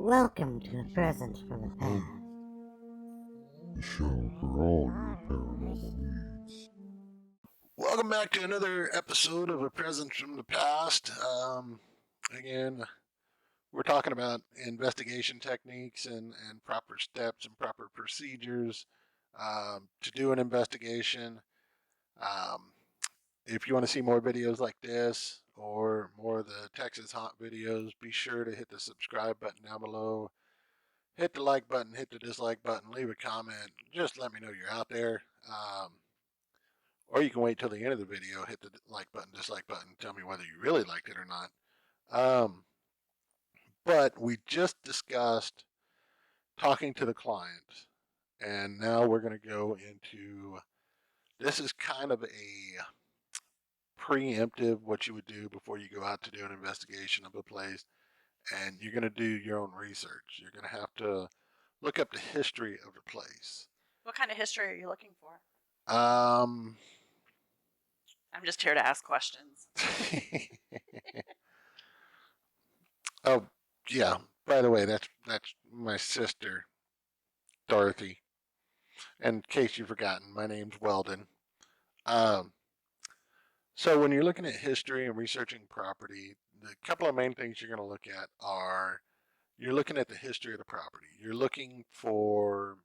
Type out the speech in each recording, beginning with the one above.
Welcome to a present from the past. The show for all your paranormal needs. Welcome back to another episode of A Present from the Past. Again, we're talking about investigation techniques and proper steps and proper procedures to do an investigation. Um, if you want to see more videos like this or more of the Texas Haunt videos, be sure to hit the subscribe button down below. Hit the like button, hit the dislike button, leave a comment. Just let me know you're out there. Or you can wait till the end of the video, hit the like button, dislike button, tell me whether you really liked it or not. But we just discussed talking to the client, and now we're going to go into this is kind of a preemptive what you would do before you go out to do an investigation of a place, and you're going to do your own research. You're going to have to look up the history of the place. What kind of history are you looking for? Um, I'm just here to ask questions. Oh, yeah. By the way, that's my sister, Dorothy. And in case you've forgotten, my name's Weldon. Um, so when you're looking at history and researching property, the couple of main things you're going to look at are you're looking at the history of the property. You're looking for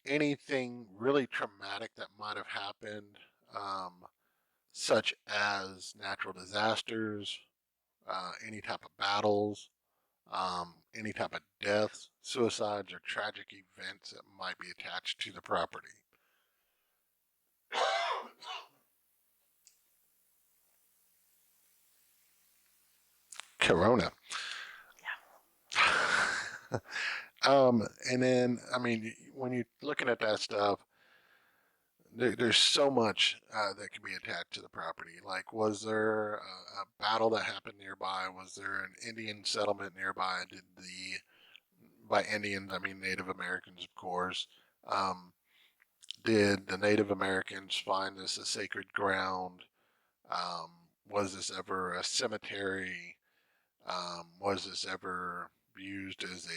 anything really traumatic that might have happened, such as natural disasters, any type of battles, any type of deaths, suicides, or tragic events that might be attached to the property. Corona. Yeah. And then, I mean, when you're looking at that stuff, there's so much that can be attached to the property. Like, was there a battle that happened nearby? Was there an Indian settlement nearby? By Indians, I mean Native Americans, of course. Did the Native Americans find this a sacred ground? Um, was this ever a cemetery? Was this ever used as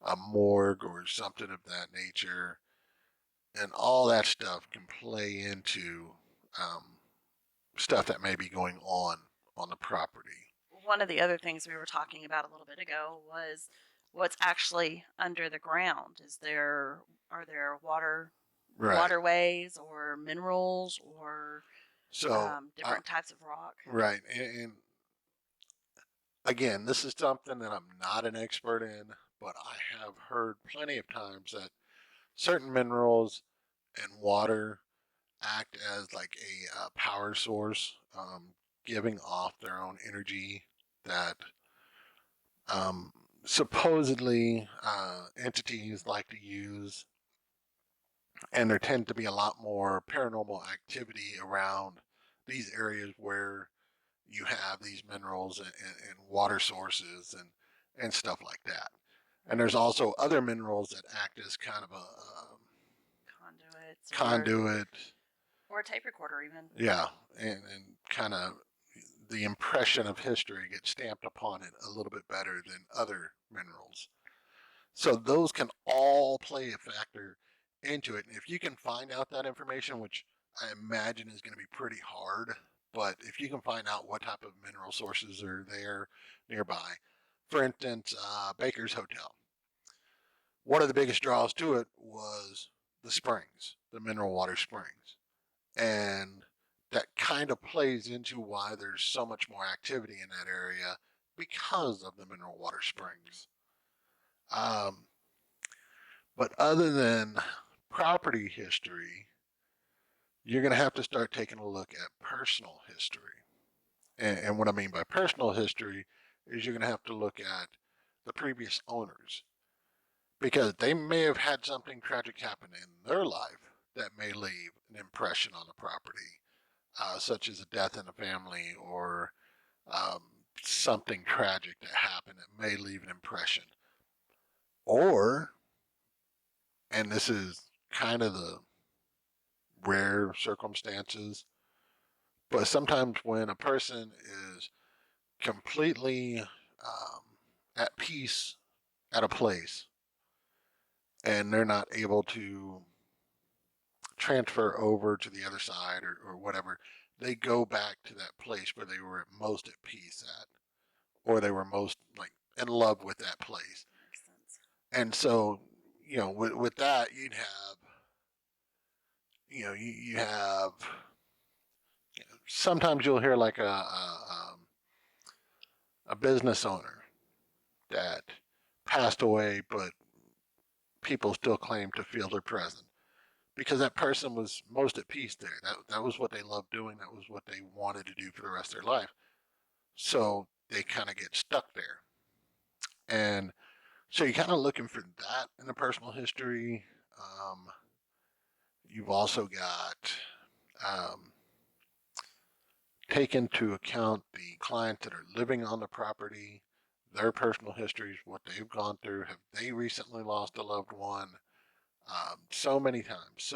a morgue or something of that nature? And all that stuff can play into stuff that may be going on the property. One of the other things we were talking about a little bit ago was what's actually under the ground. Are there waterways or minerals or different types of rock? Right, and again, this is something that I'm not an expert in, but I have heard plenty of times that certain minerals and water act as like a power source, giving off their own energy that um, supposedly entities like to use. And there tend to be a lot more paranormal activity around these areas where you have these minerals and water sources and stuff like that. And there's also other minerals that act as kind of a conduit or a tape recorder even. Yeah, and kind of the impression of history gets stamped upon it a little bit better than other minerals. So those can all play a factor into it. And if you can find out that information, which I imagine is going to be pretty hard, but if you can find out what type of mineral sources are there nearby, for instance, Baker's Hotel. One of the biggest draws to it was the springs, the mineral water springs. And that kind of plays into why there's so much more activity in that area because of the mineral water springs. But other than property history, you're going to have to start taking a look at personal history. And what I mean by personal history is you're going to have to look at the previous owners because they may have had something tragic happen in their life that may leave an impression on the property, such as a death in a family or something tragic that happened that may leave an impression. Or, and this is kind of the rare circumstances, but sometimes when a person is completely at peace at a place and they're not able to transfer over to the other side or whatever, they go back to that place where they were most at peace at, or they were most like in love with that place. Makes sense. And so, with that, you'd have, you have, sometimes you'll hear like a business owner that passed away, but people still claim to feel their presence because that person was most at peace there. That was what they loved doing. That was what they wanted to do for the rest of their life. So they kind of get stuck there. And so you're kind of looking for that in the personal history. You've also got take into account the clients that are living on the property, their personal histories, what they've gone through. Have they recently lost a loved one? So many times,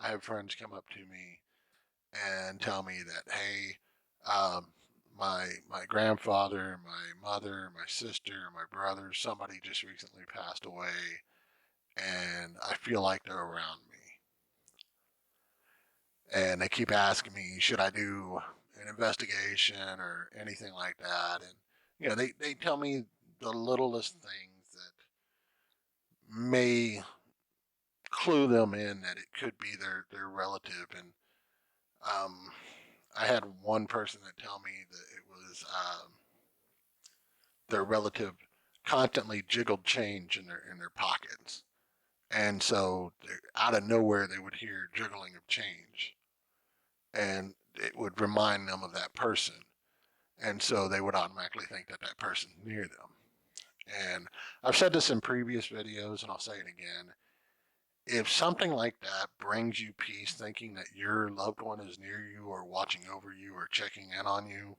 I have friends come up to me and tell me that, hey, my grandfather, my mother, my sister, my brother, somebody just recently passed away, and I feel like they're around me. And they keep asking me, should I do an investigation or anything like that? And they tell me the littlest things that may clue them in that it could be their relative. And I had one person that tell me that it was their relative constantly jiggled change in their pockets, and so out of nowhere they would hear jiggling of change, and it would remind them of that person, and so they would automatically think that that person's near them. And I've said this in previous videos, and I'll say it again. If something like that brings you peace, thinking that your loved one is near you or watching over you or checking in on you,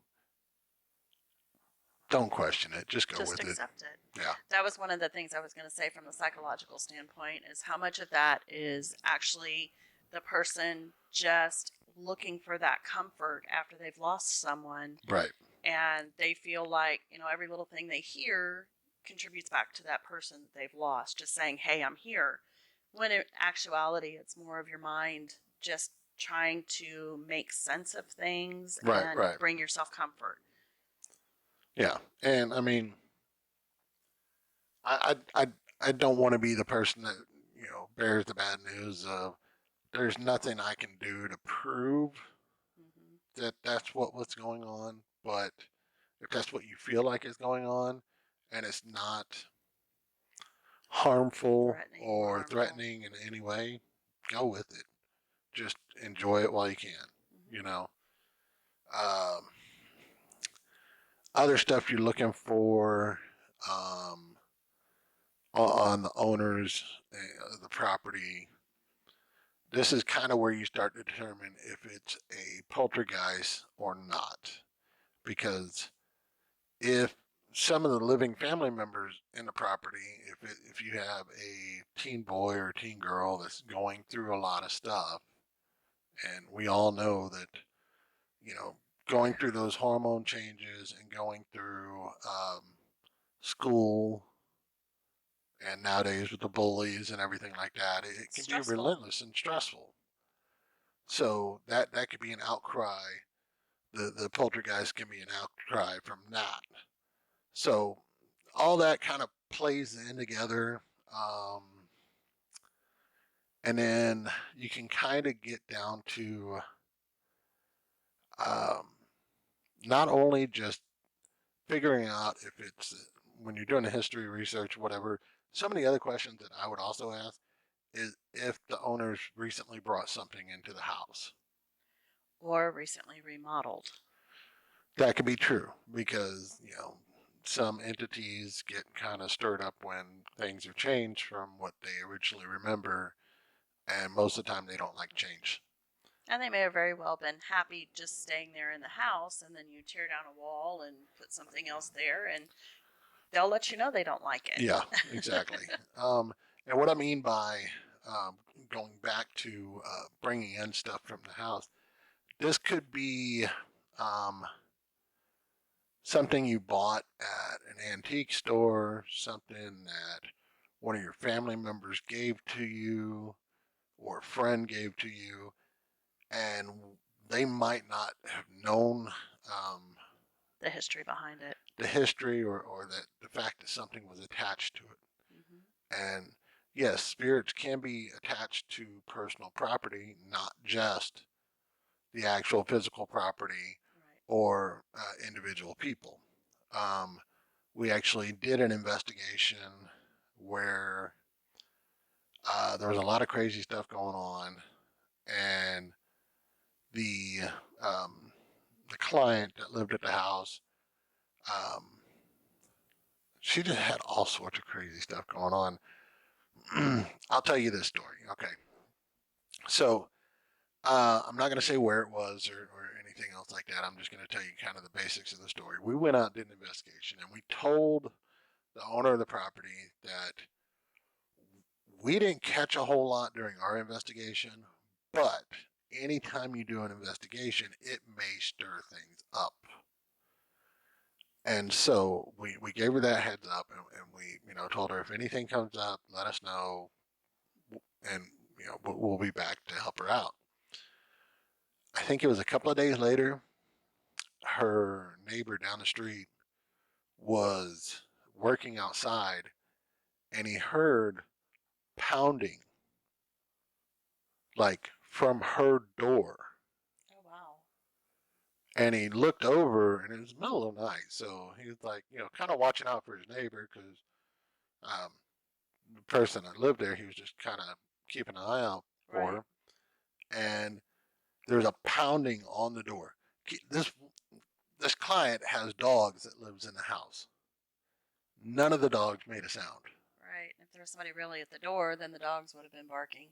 don't question it. Just go with it. Just accept it. Yeah. That was one of the things I was going to say from the psychological standpoint is how much of that is actually the person just looking for that comfort after they've lost someone. Right. And they feel like, every little thing they hear contributes back to that person that they've lost, just saying, hey, I'm here. When in actuality, it's more of your mind just trying to make sense of things and bring yourself comfort. Yeah. And I mean, I don't want to be the person that, bears the bad news of there's nothing I can do to prove that that's what's going on. But if that's what you feel like is going on and it's not harmful or threatening in any way, go with it. Just enjoy it while you can, Other stuff you're looking for on the owners of the property. This is kind of where you start to determine if it's a poltergeist or not. Because if some of the living family members in the property, if you have a teen boy or a teen girl that's going through a lot of stuff, and we all know that, going through those hormone changes and going through school, and nowadays with the bullies and everything like that, it can be relentless and stressful. So that could be an outcry. The poltergeist can be an outcry from that. So all that kind of plays in together. And then you can kind of get down to not only just figuring out if it's when you're doing a history research, whatever. Some of the other questions that I would also ask is if the owners recently brought something into the house or recently remodeled. That could be true because, some entities get kind of stirred up when things have changed from what they originally remember, and most of the time they don't like change. And they may have very well been happy just staying there in the house, and then you tear down a wall and put something else there, and they'll let you know they don't like it. Yeah, exactly. And what I mean by going back to bringing in stuff from the house, this could be something you bought at an antique store, something that one of your family members gave to you or a friend gave to you, and they might not have known The history behind it. the history or that the fact that something was attached to it. Mm-hmm. And yes, spirits can be attached to personal property, not just the actual physical property Right. or individual people. Um, we actually did an investigation where there was a lot of crazy stuff going on, and the um, the client that lived at the house, um, she just had all sorts of crazy stuff going on. I'll tell you this story. Okay, so I'm not going to say where it was or anything else like that. I'm just going to tell you kind of the basics of the story. We went out and did an investigation, and we told the owner of the property that we didn't catch a whole lot during our investigation, but anytime you do an investigation, it may stir things up. And so we gave her that heads up, and we told her if anything comes up, let us know, and we'll be back to help her out. I think it was a couple of days later, her neighbor down the street was working outside, and he heard pounding like from her door. Oh wow. And he looked over, and it was the middle of the night, so he was like, kind of watching out for his neighbor because um, the person that lived there, he was just kind of keeping an eye out for Right. her. And there was a pounding on the door. This client has dogs that lives in the house. None of the dogs made a sound. Right. If there was somebody really at the door, then the dogs would have been barking.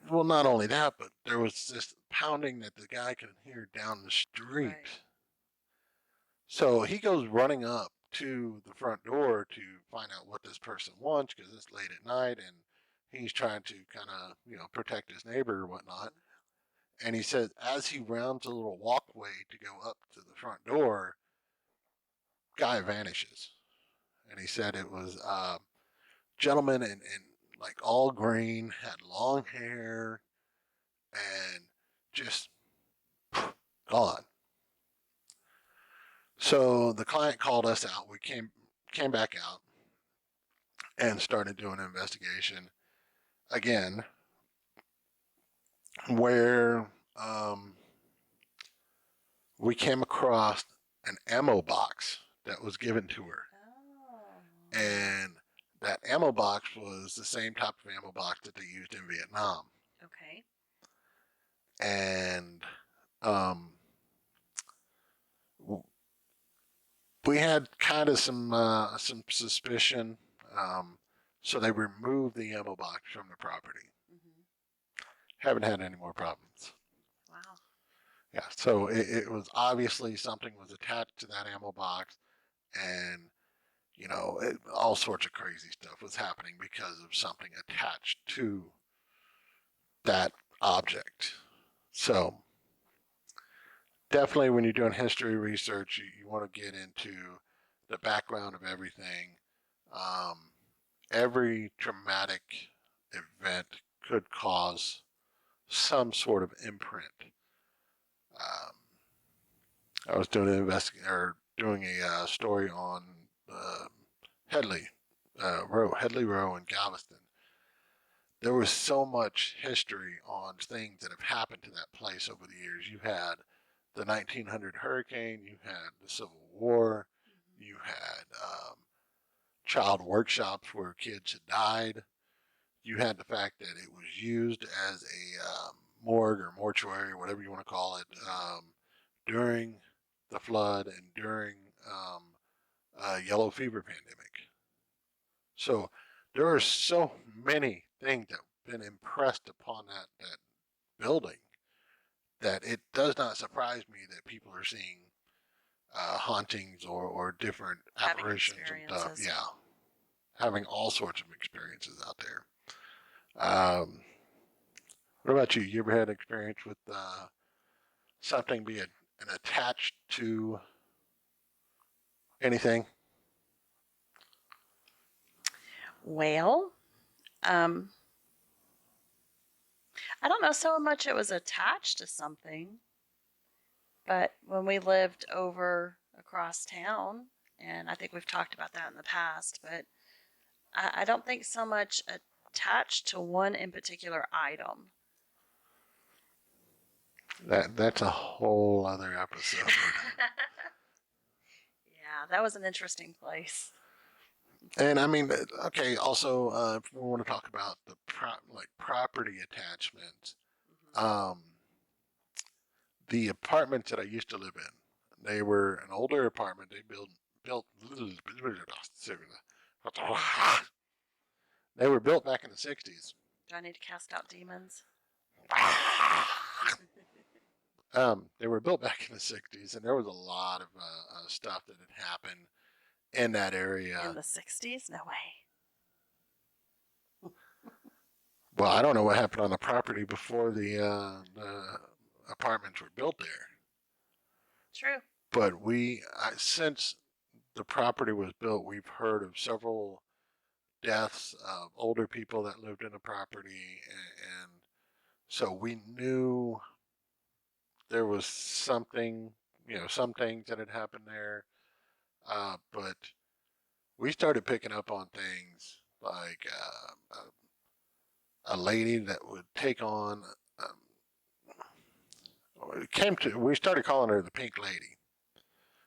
Well, not only that, but there was this pounding that the guy could hear down the street. Right. So he goes running up to the front door to find out what this person wants because it's late at night and he's trying to kind of, protect his neighbor or whatnot. And he says, as he rounds a little walkway to go up to the front door, guy vanishes. And he said it was a gentleman in like all green, had long hair, and just gone. So the client called us out. We came back out and started doing an investigation again, where we came across an ammo box that was given to her, Oh. and that ammo box was the same type of ammo box that they used in Vietnam, Okay. and um, we had kind of some suspicion. So they removed the ammo box from the property. Mm-hmm. Haven't had any more problems. Wow. Yeah, so it was obviously something was attached to that ammo box, and all sorts of crazy stuff was happening because of something attached to that object. So definitely, when you're doing history research, you want to get into the background of everything. Um, every traumatic event could cause some sort of imprint. Um, I was doing doing a story on uh, Headley Headley Row in Galveston. There was so much history on things that have happened to that place over the years. You had the 1900 hurricane, you had the Civil War, you had child workshops where kids had died. You had the fact that it was used as a morgue or mortuary, or whatever you want to call it, during the flood and during yellow fever pandemic. So there are so many things that have been impressed upon that building that it does not surprise me that people are seeing hauntings or different Having apparitions and stuff. experiences. Yeah, having all sorts of experiences out there. Um, what about you? You ever had experience with something being attached to anything? Well, um, I don't know so much it was attached to something, but when we lived over across town, and I think we've talked about that in the past, but I don't think so much attached to one in particular item. That's a whole other episode. Yeah, that was an interesting place. And I mean, okay. Also, if we want to talk about the property attachments, Mm-hmm. the apartments that I used to live in, they were an older apartment. They built. They were built back in the '60s. Do I need to cast out demons? They were built back in the '60s, and there was a lot of stuff that had happened in that area. In the 60s? No way. Well, I don't know what happened on the property before the apartments were built there. True. But since the property was built, we've heard of several deaths of older people that lived in the property, and so we knew there was something, some things that had happened there. But we started picking up on things like a lady that would take on. We started calling her the Pink Lady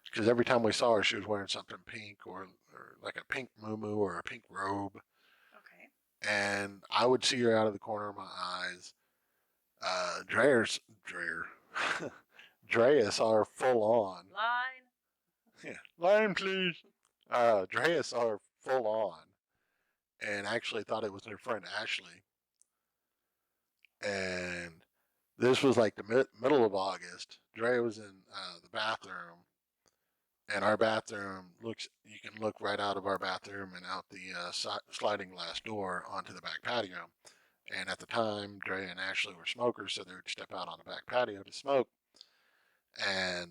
because every time we saw her, she was wearing something pink or like a pink muumuu or a pink robe. Okay. And I would see her out of the corner of my eyes. Dreyer, Drea saw her full on. Line. Yeah, line please. Drea saw her full on, and actually thought it was her friend Ashley. And this was like the middle of August. Drea was in the bathroom, and our bathroom you can look right out of our bathroom and out the sliding glass door onto the back patio. And at the time, Drea and Ashley were smokers, so they would step out on the back patio to smoke. And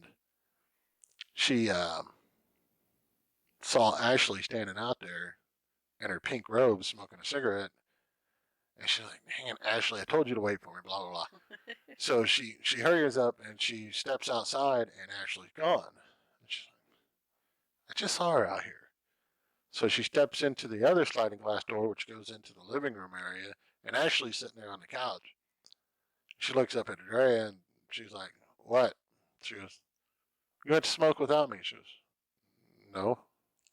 she saw Ashley standing out there in her pink robe smoking a cigarette. And she's like, "Man, Ashley, I told you to wait for me, blah, blah, blah." So she hurries up and she steps outside, and Ashley's gone. And she's like, "I just saw her out here." So she steps into the other sliding glass door, which goes into the living room area, and Ashley's sitting there on the couch. She looks up at Drea and she's like, "What?" She goes, "You went to smoke without me." She goes, "No,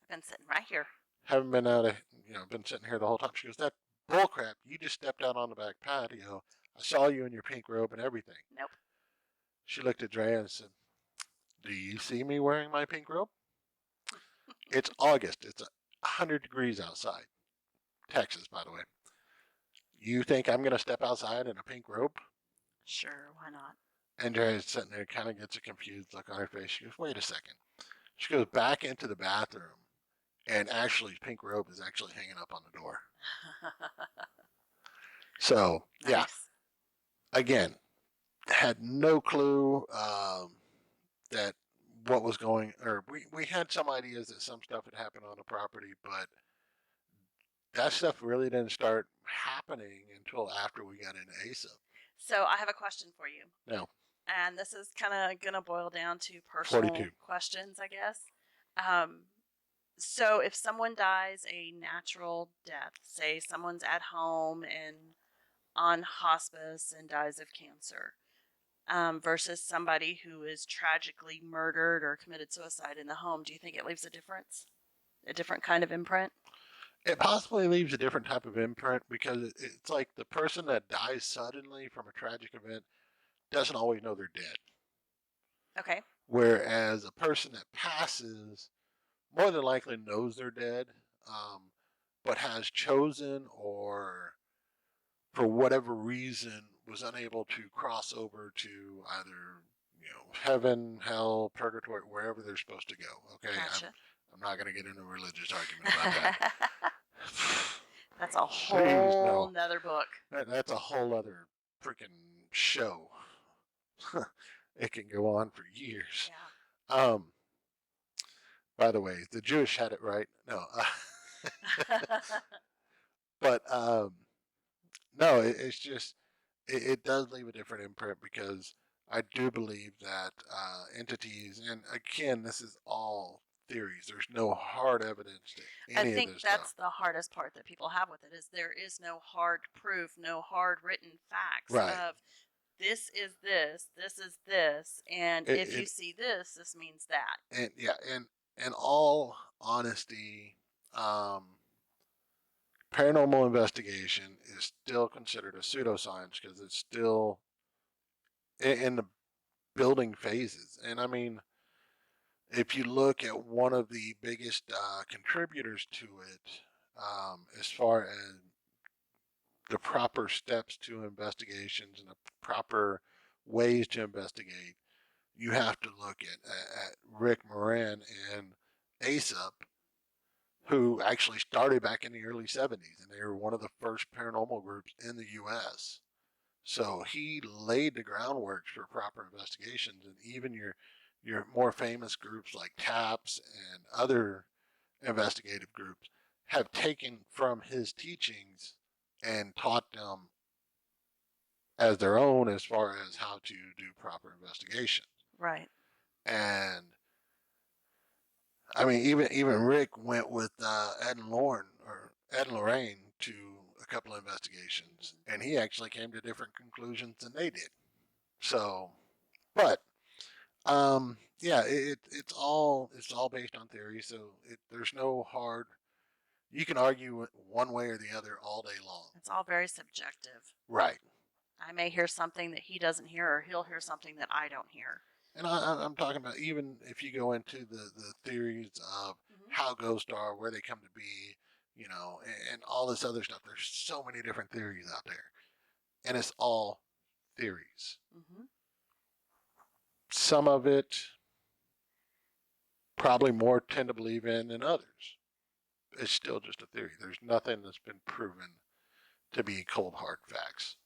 I've been sitting right here. haven't been sitting here the whole time." She goes, "That bullcrap. You just stepped out on the back patio. I saw you in your pink robe and everything." Nope. She looked at Drea and said, "Do you see me wearing my pink robe? It's August. It's 100 degrees outside. Texas, by the way. You think I'm going to step outside in a pink robe?" Sure, why not? And Drea's sitting there, kind of gets a confused look on her face. She goes, "Wait a second." She goes back into the bathroom, and Ashley's pink robe is actually hanging up on the door. So, yeah, Nice. again, had no clue that what was or we had some ideas that some stuff had happened on the property, but that stuff really didn't start happening until after we got into ASA. So I have a question for you. No. And this is kind of going to boil down to personal 42. questions, I guess. So if someone dies a natural death, say someone's at home and on hospice and dies of cancer, versus somebody who is tragically murdered or committed suicide in the home, do you think it leaves a difference? A different kind of imprint? It possibly leaves a different type of imprint because it's like the person that dies suddenly from a tragic event doesn't always know they're dead. Okay. Whereas a person that passes more than likely knows they're dead, but has chosen or for whatever reason was unable to cross over to either heaven, hell, purgatory, wherever they're supposed to go. Okay, Gotcha. I'm not going to get into a religious argument about that. That's a whole nother book. That's a whole other freaking show. It can go on for years. Yeah. By the way, the Jewish had it right. No. But no, it's just it does leave a different imprint because I do believe that entities, and again, this is all theories. There's no hard evidence to I any of think this that's stuff. the hardest part that people have with it is there is no hard proof, no hard written facts Right. of this is this is this, and It, if you it see this means that. and yeah, and in all honesty, paranormal investigation is still considered a pseudoscience because it's still in the building phases. And I mean, if you look at one of the biggest contributors to it, as far as the proper steps to investigations and the proper ways to investigate, you have to look at Rick Moran and ASAP, who actually started back in the early 70s, and they were one of the first paranormal groups in the U.S. So he laid the groundwork for proper investigations, and even your more famous groups like TAPS and other investigative groups have taken from his teachings and taught them as their own as far as how to do proper investigation. Right. And I mean, even Rick went with Ed and Lauren or Ed and Lorraine to a couple of investigations, and he actually came to different conclusions than they did. So, but yeah, it's all based on theory. So there's no hard. You can argue one way or the other all day long. It's all very subjective. Right. I may hear something that he doesn't hear, or he'll hear something that I don't hear. And I'm talking about even if you go into the theories of how ghosts are, where they come to be, and all this other stuff. There's so many different theories out there, and it's all theories. Some of it probably more tend to believe in than others. It's still just a theory. There's nothing that's been proven to be cold hard facts.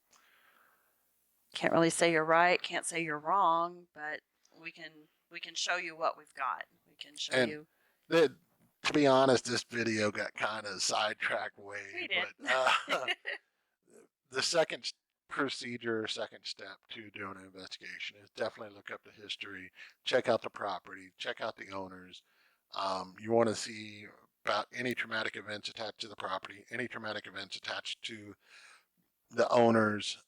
Can't really say you're right, can't say you're wrong, but we can show you what we've got. We can show And you. To be honest, this video got kind of sidetracked way. We did. But the second procedure, second step to doing an investigation is definitely look up the history, check out the property, check out the owners. You want to see about any traumatic events attached to the property, any traumatic events attached to the owners,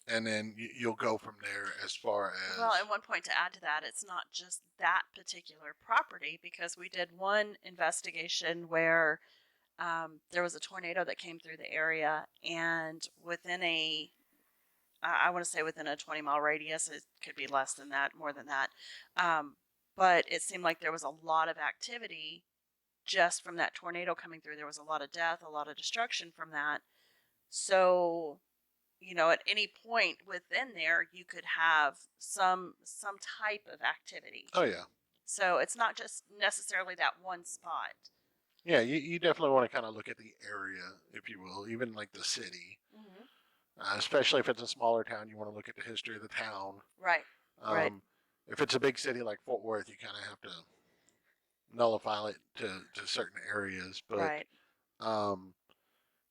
and then you'll go from there as far as. Well, and one point to add to that, it's not just that particular property because we did one investigation where there was a tornado that came through the area, and I want to say within a 20-mile radius, it could be less than that, more than that, but it seemed like there was a lot of activity just from that tornado coming through. There was a lot of death, a lot of destruction from that. So, at any point within there, you could have some type of activity. Oh yeah. So it's not just necessarily that one spot. Yeah, you definitely want to kind of look at the area, if you will, even like the city. Especially if it's a smaller town, you want to look at the history of the town. Right. Right. If it's a big city like Fort Worth, you kind of have to nullify it to certain areas. But right.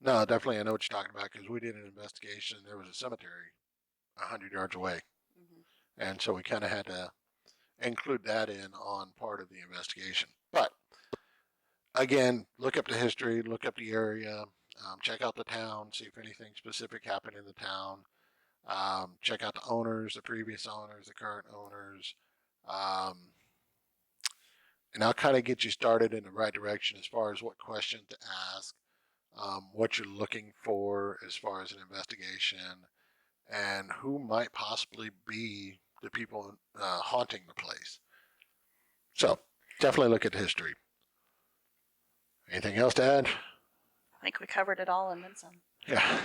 No, definitely, I know what you're talking about because we did an investigation. There was a cemetery 100 yards away, and so we kind of had to include that in on part of the investigation. But again, look up the history, look up the area, check out the town, see if anything specific happened in the town. Check out the owners, the previous owners, the current owners, and I'll kind of get you started in the right direction as far as what questions to ask, what you're looking for as far as an investigation, and who might possibly be the people haunting the place. So definitely look at history. Anything else to add? I think we covered it all and then some. Yeah.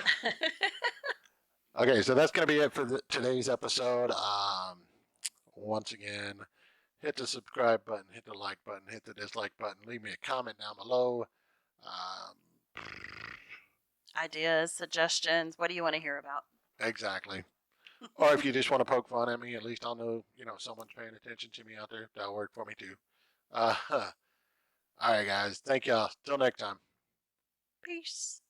Okay, so that's going to be it for today's episode. Once again, hit the subscribe button, hit the like button, hit the dislike button. Leave me a comment down below. Ideas, suggestions. What do you want to hear about? Exactly. Or if you just want to poke fun at me, at least I'll know, someone's paying attention to me out there. That'll work for me too. All right, guys. Thank y'all. Till next time. Peace.